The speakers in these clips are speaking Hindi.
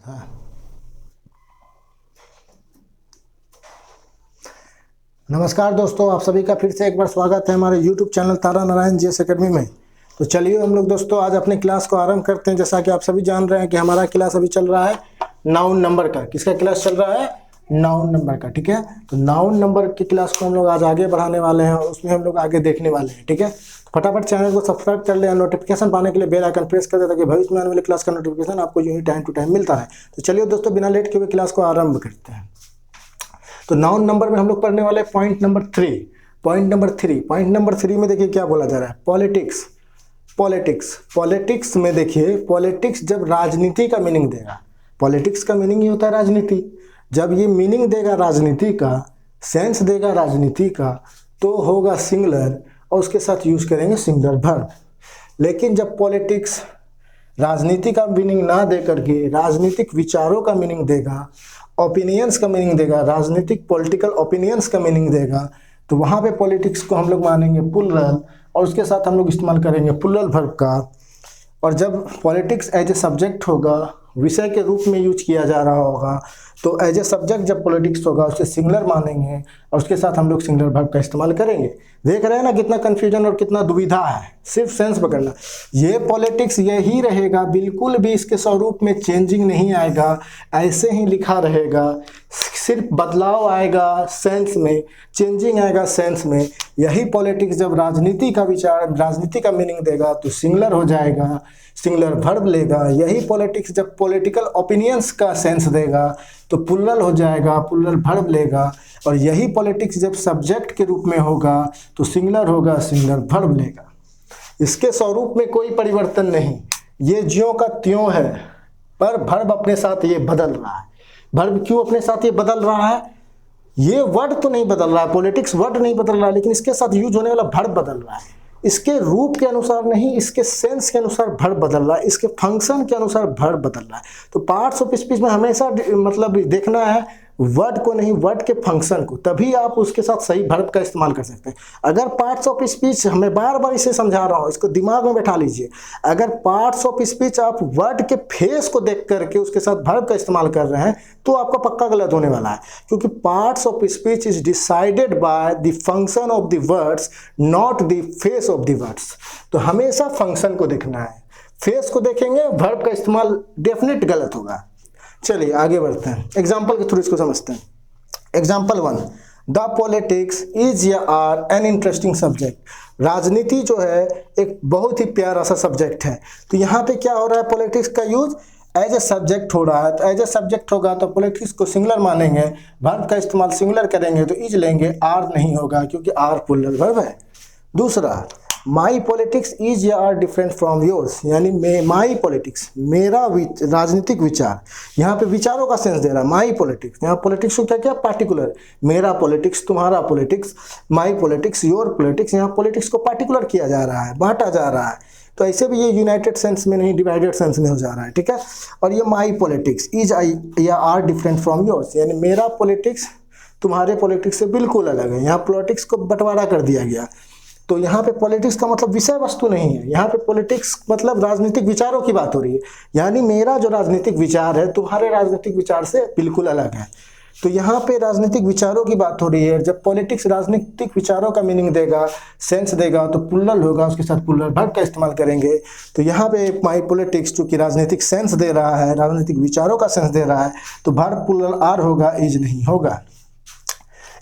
हाँ। नमस्कार दोस्तों, आप सभी का फिर से एक बार स्वागत है हमारे YouTube चैनल तारा नारायण जीएस एकेडमी में। तो चलिए हम लोग दोस्तों आज अपनी क्लास को आरंभ करते हैं। जैसा कि आप सभी जान रहे हैं कि हमारा क्लास अभी चल रहा है नाउन नंबर का। किसका क्लास चल रहा है? नाउन नंबर का। ठीक है, तो नाउन नंबर की क्लास को हम लोग आज आगे बढ़ाने वाले हैं और उसमें हम लोग आगे देखने वाले हैं। ठीक है, फटाफट चैनल को सब्सक्राइब कर ले, नोटिफिकेशन पाने के लिए बेल आइकन प्रेस कर दे ताकि भविष्य में आने वाली क्लास का नोटिफिकेशन आपको यूं ही टाइम टू टाइम मिलता है। तो चलिए दोस्तों बिना लेट के हुए क्लास को आरंभ करते हैं। तो नाउन नंबर में हम लोग पढ़ने वाले पॉइंट नंबर थ्री में देखिए क्या बोला जा रहा है। पॉलिटिक्स में देखिए, पॉलिटिक्स जब राजनीति का मीनिंग देगा, पॉलिटिक्स का मीनिंग ही होता है राजनीति। जब ये मीनिंग देगा राजनीति का, सेंस देगा राजनीति का, तो होगा सिंगुलर और उसके साथ यूज करेंगे सिंगुलर वर्ब। लेकिन जब पॉलिटिक्स राजनीति का मीनिंग ना दे करके राजनीतिक विचारों का मीनिंग देगा, ओपिनियंस का मीनिंग देगा, राजनीतिक पॉलिटिकल ओपिनियंस का मीनिंग देगा, तो वहाँ पे पॉलिटिक्स को हम लोग मानेंगे प्लुरल और उसके साथ हम लोग इस्तेमाल करेंगे प्लुरल वर्ब का। और जब पॉलिटिक्स एज ए सब्जेक्ट होगा, विषय के रूप में यूज किया जा रहा होगा, तो एज ए सब्जेक्ट जब पॉलिटिक्स होगा उसे सिंगुलर मानेंगे और उसके साथ हम लोग सिंगुलर वर्ब का इस्तेमाल करेंगे। देख रहे हैं ना कितना कन्फ्यूजन और कितना दुविधा है, सिर्फ सेंस पकड़ना। ये पॉलिटिक्स यही रहेगा, बिल्कुल भी इसके स्वरूप में चेंजिंग नहीं आएगा, ऐसे ही लिखा रहेगा। सिर्फ बदलाव आएगा सेंस में, चेंजिंग आएगा सेंस में। यही पॉलिटिक्स जब राजनीति का विचार, राजनीति का मीनिंग देगा तो सिंगुलर हो जाएगा, सिंगुलर वर्ब लेगा। यही पॉलिटिक्स जब पॉलिटिकल ओपिनियंस का सेंस देगा तो प्लुरल हो जाएगा, प्लुरल वर्ब लेगा। और यही पॉलिटिक्स जब सब्जेक्ट के रूप में होगा तो सिंगुलर होगा, सिंगुलर वर्ब लेगा। इसके स्वरूप में कोई परिवर्तन नहीं, ये ज्यों का त्यों है, पर वर्ब अपने साथ ये बदल रहा है। वर्ब क्यों अपने साथ ये बदल रहा है? ये वर्ड तो नहीं बदल रहा है, पॉलिटिक्स वर्ड नहीं बदल रहा है, लेकिन इसके साथ यूज होने वाला वर्ब बदल रहा है। इसके रूप के अनुसार नहीं, इसके सेंस के अनुसार वर्ब बदल रहा है, इसके फंक्शन के अनुसार वर्ब बदल रहा है। तो पार्ट्स ऑफ स्पीच में हमेशा मतलब देखना है वर्ड को नहीं, वर्ड के फंक्शन को, तभी आप उसके साथ सही वर्ब का इस्तेमाल कर सकते हैं। अगर पार्ट्स ऑफ स्पीच, मैं बार बार इसे समझा रहा हूँ, इसको दिमाग में बैठा लीजिए। अगर पार्ट्स ऑफ स्पीच आप वर्ड के फेस को देख करके उसके साथ वर्ब का इस्तेमाल कर रहे हैं तो आपका पक्का गलत होने वाला है, क्योंकि parts of speech is decided by the function of the words, not the face of the words. तो हमेशा फंक्शन को देखना है, फेस को देखेंगे वर्ब का इस्तेमाल डेफिनेट गलत होगा। चलिए आगे बढ़ते हैं, एग्जाम्पल के थ्रू इसको समझते हैं। एग्जाम्पल 1, द पॉलिटिक्स इज या आर एन इंटरेस्टिंग सब्जेक्ट। राजनीति जो है एक बहुत ही प्यारा सा सब्जेक्ट है। तो यहाँ पे क्या हो रहा है, पॉलिटिक्स का यूज एज ए सब्जेक्ट हो रहा है। तो एज ए सब्जेक्ट होगा तो पॉलिटिक्स को सिंगुलर मानेंगे, वर्ब का इस्तेमाल सिंगुलर करेंगे तो इज लेंगे, आर नहीं होगा क्योंकि आर प्लुरल वर्ब है। दूसरा, माई पॉलिटिक्स इज या आर डिफरेंट फ्रॉम योर्स, यानी माई पॉलिटिक्स, मेरा राजनीतिक विचार, यहाँ पे विचारों का सेंस दे रहा है। माई पॉलिटिक्स, यहाँ पॉलिटिक्स को क्या क्या पार्टिकुलर, मेरा पॉलिटिक्स, तुम्हारा politics, my politics, your politics, यहाँ पॉलिटिक्स को पार्टिकुलर किया जा रहा है, बांटा जा रहा है। तो ऐसे भी ये यूनाइटेड सेंस में नहीं, डिवाइडेड सेंस में हो जा रहा है। ठीक है, और ये माई पॉलिटिक्स इज या आर डिफरेंट फ्रॉम योर्स, यानी मेरा पॉलिटिक्स तुम्हारे पॉलिटिक्स से बिल्कुल अलग है। यहाँ पॉलिटिक्स को बंटवारा कर दिया गया। तो यहाँ पे पॉलिटिक्स का मतलब विषय वस्तु नहीं है, यहाँ पे पॉलिटिक्स मतलब राजनीतिक विचारों की बात हो रही है। यानी मेरा जो राजनीतिक विचार है तुम्हारे राजनीतिक विचार से बिल्कुल अलग है। तो यहाँ पे राजनीतिक विचारों की बात हो रही है। जब पॉलिटिक्स राजनीतिक विचारों का मीनिंग देगा, सेंस देगा, तो प्लुरल होगा, उसके साथ प्लुरल वर्ब का इस्तेमाल करेंगे। तो यहाँ पे माई पॉलिटिक्स चूंकि राजनीतिक सेंस दे रहा है, राजनीतिक विचारों का सेंस दे रहा है, तो वर्ब प्लुरल आर होगा, इज नहीं होगा।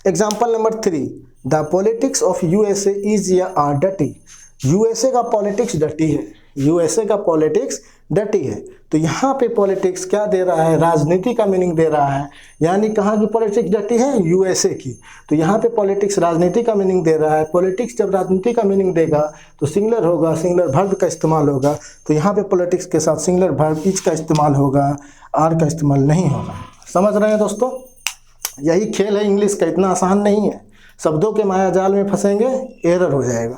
Example number 3, the politics of USA is या आर डटी। यूएसए का पॉलिटिक्स डटी है, यूएसए का पॉलिटिक्स डटी है। तो यहाँ पे पॉलिटिक्स क्या दे रहा है, राजनीति का मीनिंग दे रहा है। यानी कहाँ की पॉलिटिक्स डटी है, यूएसए की। तो यहाँ पे पॉलिटिक्स राजनीति का मीनिंग दे रहा है। पॉलिटिक्स जब राजनीति का मीनिंग देगा तो सिंगुलर होगा, सिंगुलर वर्ब का इस्तेमाल होगा। तो यहाँ पे पॉलिटिक्स के साथ सिंगुलर वर्ब इज का इस्तेमाल होगा, आर का इस्तेमाल नहीं होगा। समझ रहे हैं दोस्तों, यही खेल है इंग्लिश का, इतना आसान नहीं है। शब्दों के मायाजाल में फंसेंगे, एरर हो जाएगा।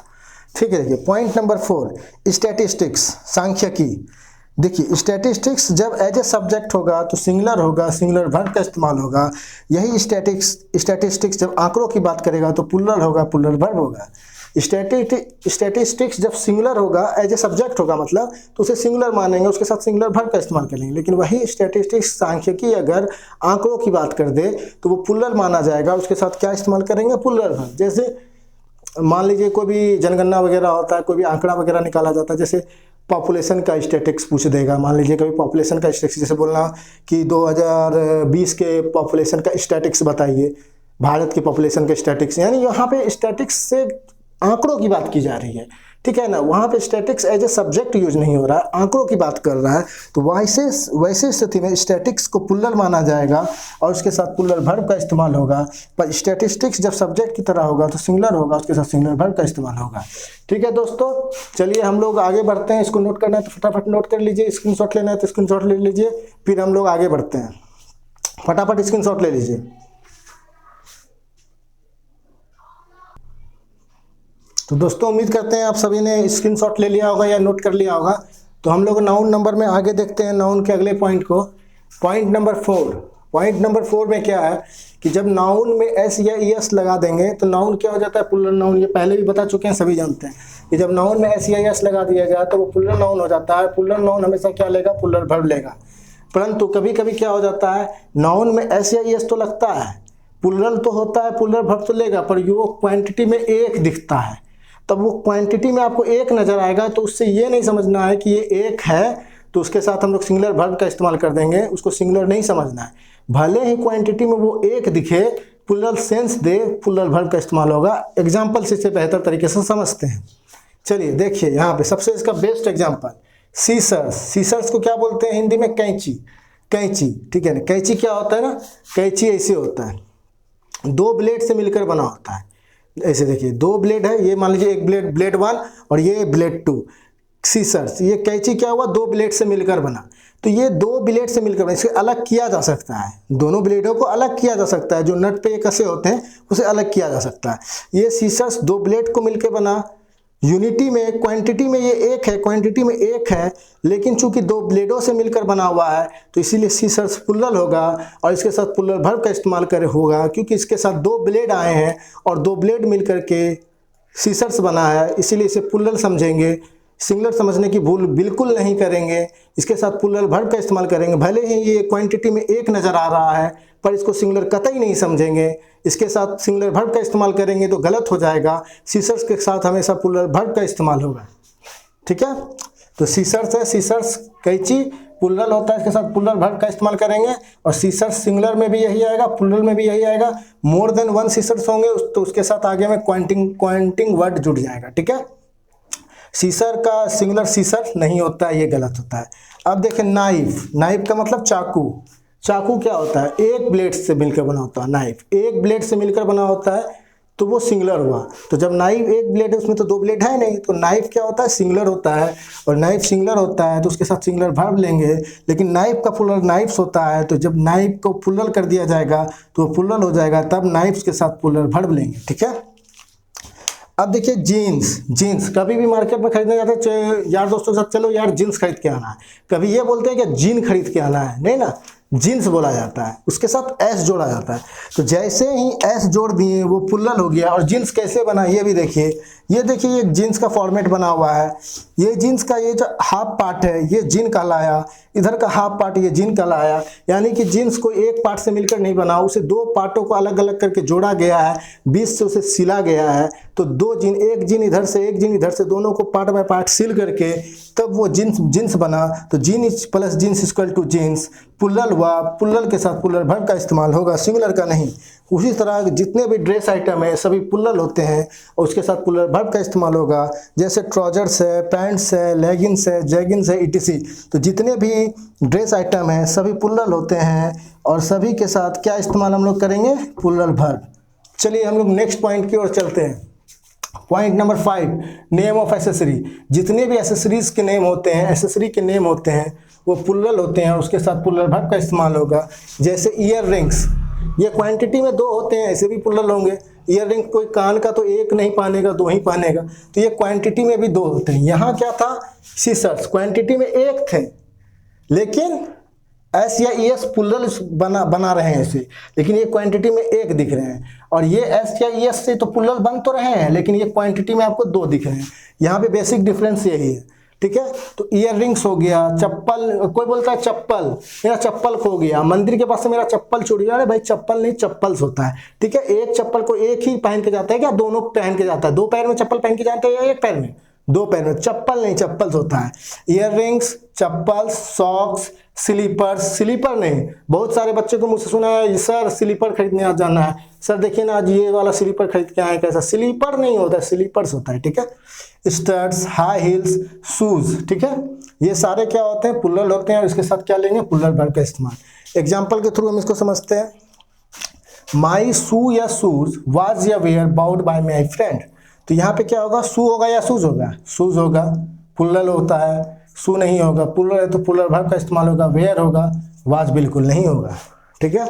ठीक है, देखिए पॉइंट नंबर 4, स्टैटिस्टिक्स, सांख्यिकी। देखिए स्टैटिस्टिक्स जब एज ए सब्जेक्ट होगा तो सिंगुलर होगा, सिंगुलर वर्ब का इस्तेमाल होगा। यही स्टैटिस्टिक्स जब आंकड़ों की बात करेगा तो प्लुरल होगा, प्लुरल वर्ब होगा। स्टैटिस्टिक्स जब सिंगुलर होगा, एज ए सब्जेक्ट होगा मतलब, तो उसे सिंगुलर मानेंगे, उसके साथ सिंगुलर वर्ब का इस्तेमाल करेंगे। लेकिन वही स्टैटिस्टिक्स सांख्यिकी अगर आंकड़ों की बात कर दे तो वो प्लुरल माना जाएगा, उसके साथ क्या इस्तेमाल करेंगे, प्लुरल वर्ब। जैसे मान लीजिए कोई भी जनगणना वगैरह होता है, कोई भी आंकड़ा वगैरह निकाला जाता है, जैसे पॉपुलेशन का स्टैटिक्स पूछ देगा, मान लीजिए कभी पॉपुलेशन का स्टैटिक्स, जैसे बोलना कि 2020 के पॉपुलेशन का स्टैटिक्स बताइए, भारत के पॉपुलेशन का स्टैटिक्स, यानी यहाँ पे स्टैटिक्स से आंकड़ों की बात की जा रही है, ठीक है ना। वहाँ पे statics as a subject use नहीं हो रहा है, आंकड़ों की बात कर रहा है। तो वैसे स्थिति में स्टैटिक्स को प्लुरल माना जाएगा और उसके साथ प्लुरल वर्ब का इस्तेमाल होगा। पर स्टैटिस्टिक्स जब सब्जेक्ट की तरह होगा तो सिंगुलर होगा, उसके साथ सिंगुलर वर्ब का इस्तेमाल होगा। ठीक है दोस्तों, चलिए हम लोग आगे बढ़ते हैं। इसको नोट करना है तो फटाफट नोट कर लीजिए, स्क्रीनशॉट लेना है तो स्क्रीनशॉट ले लीजिए, फिर हम लोग आगे बढ़ते हैं। फटाफट स्क्रीनशॉट ले लीजिए। तो दोस्तों उम्मीद करते हैं आप सभी ने स्क्रीनशॉट ले लिया होगा या नोट कर लिया होगा। तो हम लोग नाउन नंबर में आगे देखते हैं, नाउन के अगले पॉइंट को। Point number 4। पॉइंट नंबर 4 में क्या है कि जब नाउन में एस या एस लगा देंगे तो नाउन क्या हो जाता है, प्लुरल नाउन। ये पहले भी बता चुके हैं, सभी जानते हैं कि जब नाउन में एस या एस लगा दिया जाए तो वो प्लुरल नाउन हो जाता है। प्लुरल नाउन हमेशा क्या लेगा, प्लुरल वर्ब लेगा। परंतु कभी कभी क्या हो जाता है, नाउन में एस या एस तो लगता है, प्लुरल तो होता है, प्लुरल वर्ब तो लेगा, पर वो क्वांटिटी में एक दिखता है। तब वो क्वांटिटी में आपको एक नजर आएगा तो उससे ये नहीं समझना है कि ये एक है तो उसके साथ हम लोग सिंगुलर वर्ब का इस्तेमाल कर देंगे, उसको सिंगुलर नहीं समझना है। भले ही क्वांटिटी में वो एक दिखे, plural sense they, plural verb का इस्तेमाल होगा। एग्जाम्पल से इसे बेहतर तरीके से समझते हैं। चलिए देखिए यहाँ पे सबसे इसका बेस्ट एग्जाम्पल सीसर्स। सीसर्स को क्या बोलते हैं हिंदी में, कैंची। कैंची, ठीक है ना। कैंची क्या होता है ना, कैंची ऐसे होता है, 2 ब्लेड से मिलकर बना होता है। ऐसे देखिए 2 ब्लेड है, ये मान लीजिए एक ब्लेड 1 और ये ब्लेड 2। सीसर्स, ये कैंची क्या हुआ, 2 ब्लेड से मिलकर बना। तो ये 2 ब्लेड से मिलकर बना, इसे अलग किया जा सकता है, दोनों ब्लेडों को अलग किया जा सकता है, जो नट पे कसे होते हैं उसे अलग किया जा सकता है। ये सीसर्स 2 ब्लेड को मिलकर बना। यूनिटी में, क्वांटिटी में ये एक है, क्वांटिटी में एक है, लेकिन चूंकि 2 ब्लेडों से मिलकर बना हुआ है तो इसीलिए सीसर्स प्लुरल होगा और इसके साथ प्लुरल वर्ब का इस्तेमाल कर होगा, क्योंकि इसके साथ 2 ब्लेड आए हैं और 2 ब्लेड मिलकर के सीसर्स बना है, इसीलिए इसे प्लुरल समझेंगे। सिंगुलर समझने की भूल बिल्कुल नहीं करेंगे, इसके साथ प्लुरल वर्ब का इस्तेमाल करेंगे। भले ही ये क्वांटिटी में एक नज़र आ रहा है पर इसको सिंगुलर कतई नहीं समझेंगे, इसके साथ सिंगुलर वर्ब का इस्तेमाल करेंगे तो गलत हो जाएगा। सीसर्स के साथ हमेशा प्लुरल वर्ब का इस्तेमाल होगा, ठीक है। तो सीसर्स है, सीसर्स कैंची प्लुरल होता है, इसके साथ प्लुरल वर्ब का इस्तेमाल करेंगे। और सीसर्स सिंगुलर में भी यही आएगा, प्लुरल में भी यही आएगा। मोर देन 1 सीसर्स होंगे तो उसके साथ आगे में क्वांटिंग वर्ड जुड़ जाएगा, ठीक है। सीसर का सिंगुलर सीसर नहीं होता है, ये गलत होता है। अब देखें नाइफ। नाइफ का मतलब चाकू। चाकू क्या होता है, एक ब्लेड से मिलकर बना होता है। नाइफ एक ब्लेड से मिलकर बना होता है तो वो सिंगुलर हुआ। तो जब नाइफ एक ब्लेड है उसमें तो 2 ब्लेड है नहीं, तो नाइफ क्या होता है, सिंगुलर होता है। और नाइफ सिंगुलर होता है तो उसके साथ सिंगुलर वर्ब लेंगे। लेकिन नाइफ का प्लुरल नाइफ्स होता है, तो जब नाइफ को प्लुरल कर दिया जाएगा तो वो प्लुरल हो जाएगा, तब नाइफ्स के साथ प्लुरल वर्ब लेंगे, ठीक है। अब देखिए जीन्स। जीन्स कभी भी मार्केट में खरीदने जाते हैं यार दोस्तों के साथ, चलो यार जीन्स खरीद के आना है। कभी ये बोलते हैं कि जीन खरीद के आना है, नहीं ना, जीन्स बोला जाता है, उसके साथ एस जोड़ा जाता है। तो जैसे ही एस जोड़ दिए वो प्लुरल हो गया। और जीन्स कैसे बना ये भी देखिए, ये देखिए ये जीन्स का फॉर्मेट बना हुआ है। ये जीन्स का ये जो हाफ पार्ट है ये जीन कहलाया, इधर का हाफ पार्ट ये जीन कहलाया। यानी कि जीन्स को एक पार्ट से मिलकर नहीं बना, उसे 2 पार्टों को अलग अलग करके जोड़ा गया है, बीच से उसे सिला गया है। तो 2 जीन, एक जीन इधर से एक जीन इधर से, दोनों को पार्ट बाय पार्ट सिल करके तब वो जीन्स बना। तो jean plus jeans equal to jeans. Plural हुआ, प्लुरल के साथ प्लुरल वर्ब का इस्तेमाल होगा, सिंगुलर का नहीं। उसी तरह जितने भी ड्रेस आइटम है सभी प्लुरल होते हैं और उसके साथ प्लुरल वर्ब का इस्तेमाल होगा। जैसे ट्राउजर्स है, पैंट्स है, लेगिंग्स है, जैगिंग्स है, etc। तो जितने भी ड्रेस आइटम है सभी प्लुरल होते हैं और सभी के साथ क्या इस्तेमाल हम लोग करेंगे, प्लुरल वर्ब। चलिए हम लोग नेक्स्ट पॉइंट की ओर चलते हैं। Point number 5, name of accessory. जितने भी एसेसरीज के नेम होते हैं, एसेसरी के नेम होते हैं वो प्लुरल होते हैं और उसके साथ प्लुरल वर्ब का इस्तेमाल होगा। जैसे ईयर रिंग्स, ये क्वांटिटी में 2 होते हैं, ऐसे भी प्लुरल होंगे। ईयर रिंग कोई कान का तो एक नहीं पहनेगा, 2 ही पहनेगा, तो ये क्वांटिटी में भी 2 होते हैं। यहाँ क्या था, सीसर्स क्वांटिटी में एक थे लेकिन एस या ई एस प्लुरल बना रहे हैं इसे, लेकिन ये क्वांटिटी में एक दिख रहे हैं, और ये एस या ई एस से तो प्लुरल बन तो रहे हैं, लेकिन ये क्वांटिटी में आपको 2 दिख रहे हैं। यहाँ पे बेसिक डिफरेंस यही है, ठीक है। तो ईयर रिंग्स हो गया, चप्पल, कोई बोलता है चप्पल, मेरा चप्पल खो गया, मंदिर के पास से मेरा चप्पल चोरी हुआ। अरे भाई चप्पल नहीं, चप्पल्स होता है, ठीक है। एक चप्पल को एक ही पहन के जाता है क्या, दोनों पहन के जाता है? 2 पैर में चप्पल पहन के जाते हैं या एक पैर में? 2 पैर में। चप्पल नहीं, चप्पल्स होता है। ईयर रिंग्स, चप्पल, सॉक्स, स्लीपर्स, स्लीपर नहीं। बहुत सारे बच्चे को मुझसे सुना है, सर स्लीपर खरीदने आज जाना है, सर देखिए ना आज ये वाला स्लीपर खरीद के आए, कैसा? स्लीपर नहीं होता, स्लीपर्स होता है, ठीक है। स्टड्स, हाई हील्स, शूज, ठीक है। ये सारे क्या होते हैं, प्लुरल होते हैं, और इसके साथ क्या लेंगे, प्लुरल वर्ब का इस्तेमाल। एग्जाम्पल के थ्रू हम इसको समझते हैं। माई शू या शूज वाज या were bought by my friend. तो यहाँ पे क्या होगा, शू होगा या शूज होगा? शूज होगा, प्लुरल होता है। शू नहीं होगा, प्लुरल है तो प्लुरल वर्ब का इस्तेमाल होगा। वेयर होगा, वाज बिल्कुल नहीं होगा, ठीक है।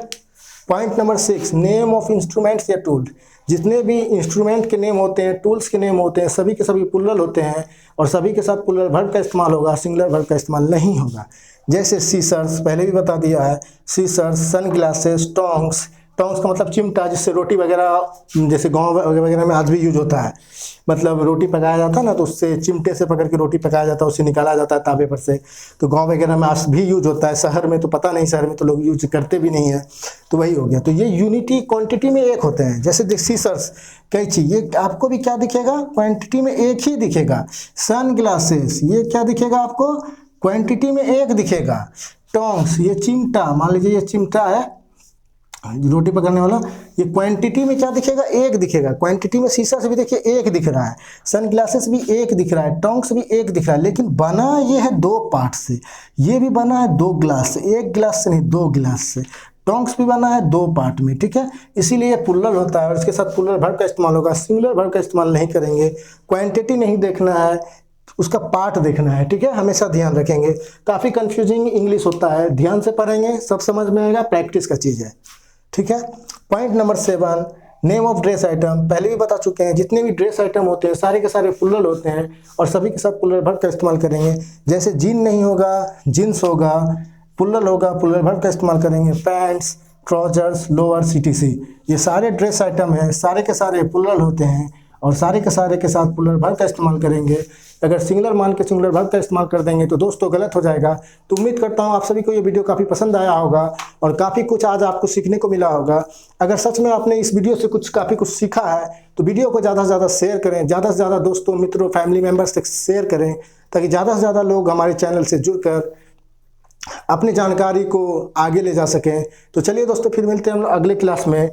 Point number 6, name of instruments या टूल। जितने भी इंस्ट्रूमेंट के नेम होते हैं, टूल्स के नेम होते हैं, सभी के सभी प्लुरल होते हैं, और सभी के साथ प्लुरल वर्ब का इस्तेमाल होगा, सिंगुलर वर्ब का इस्तेमाल नहीं होगा। जैसे सीसर्स, पहले भी बता दिया है, सीसर्स, सन ग्लासेस, टोंग्स। टोंग्स का मतलब चिमटा, जिससे रोटी वगैरह, जैसे गाँव वगैरह में आज भी यूज होता है, मतलब रोटी पकाया जाता है ना, तो उससे चिमटे से पकड़ के रोटी पकाया जाता है, उससे निकाला जाता है तावे पर से। तो गांव वगैरह में आज भी यूज होता है, शहर में तो पता नहीं, शहर में तो लोग यूज करते भी नहीं है। तो वही हो गया। तो ये यूनिटी क्वांटिटी में एक होते हैं। जैसे सीसर्स, कैंची, ये आपको भी क्या दिखेगा, क्वांटिटी में एक ही दिखेगा। सन ग्लासेस, ये क्या दिखेगा आपको, क्वांटिटी में एक दिखेगा। टोंग्स, ये चिमटा, मान लीजिए ये चिमटा है रोटी पकड़ने वाला, ये क्वांटिटी में क्या दिखेगा, एक दिखेगा। क्वांटिटी में शीशा से भी देखिए एक दिख रहा है, सन ग्लासेस भी एक दिख रहा है, टोंग्स भी एक दिख रहा है, लेकिन बना ये है 2 पार्ट से। ये भी बना है 2 ग्लास से, 1 ग्लास से नहीं, 2 ग्लास से। टोंग्स भी बना है 2 पार्ट में, ठीक है। इसीलिए ये प्लुरल होता है, और इसके साथ प्लुरल वर्ब का इस्तेमाल होगा, सिंगुलर वर्ब का इस्तेमाल नहीं करेंगे। क्वांटिटी नहीं देखना है, उसका पार्ट देखना है, ठीक है। हमेशा ध्यान रखेंगे। काफ़ी कंफ्यूजिंग इंग्लिश होता है, ध्यान से पढ़ेंगे सब समझ में आएगा, प्रैक्टिस का चीज़ है, ठीक है। Point number 7, name of dress item. पहले भी बता चुके हैं, जितने भी ड्रेस आइटम होते हैं सारे के सारे प्लुरल होते हैं, और सभी के साथ प्लुरल वर्ब का इस्तेमाल करेंगे। जैसे जीन नहीं होगा, जीन्स होगा, प्लुरल होगा, प्लुरल वर्ब का इस्तेमाल करेंगे। Pants, trousers, lowers, etc। ये सारे ड्रेस आइटम हैं, सारे के सारे प्लुरल होते हैं, और सारे के साथ प्लुरल वर्ब का इस्तेमाल करेंगे। अगर सिंगुलर मान के सिंगुलर वर्ब का इस्तेमाल कर देंगे तो दोस्तों गलत हो जाएगा। तो उम्मीद करता हूँ आप सभी को ये वीडियो काफ़ी पसंद आया होगा, और काफ़ी कुछ आज आपको सीखने को मिला होगा। अगर सच में आपने इस वीडियो से काफ़ी कुछ सीखा है, तो वीडियो को ज़्यादा से ज़्यादा शेयर करें, ज़्यादा से ज़्यादा दोस्तों, मित्रों, फैमिली मेम्बर्स तक शेयर करें, ताकि ज़्यादा से ज़्यादा लोग हमारे चैनल से जुड़कर अपनी जानकारी को आगे ले जा सकें। तो चलिए दोस्तों, फिर मिलते हैं हम लोग अगले क्लास में।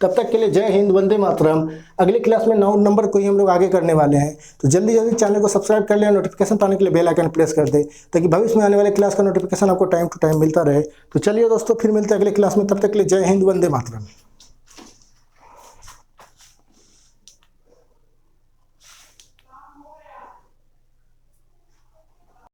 तब तक के लिए जय हिंद, वंदे मातरम। अगले क्लास में 9 नंबर को ही हम लोग आगे करने वाले हैं। तो जल्दी जल्दी चैनल को सब्सक्राइब कर लें, नोटिफिकेशन पाने के लिए बेल आइकन प्रेस कर दें, ताकि भविष्य में आने वाले क्लास का नोटिफिकेशन आपको टाइम टू टाइम मिलता रहे। तो चलिए दोस्तों, फिर मिलते हैं अगले क्लास में। तब तक के लिए जय हिंद, वंदे मातरम।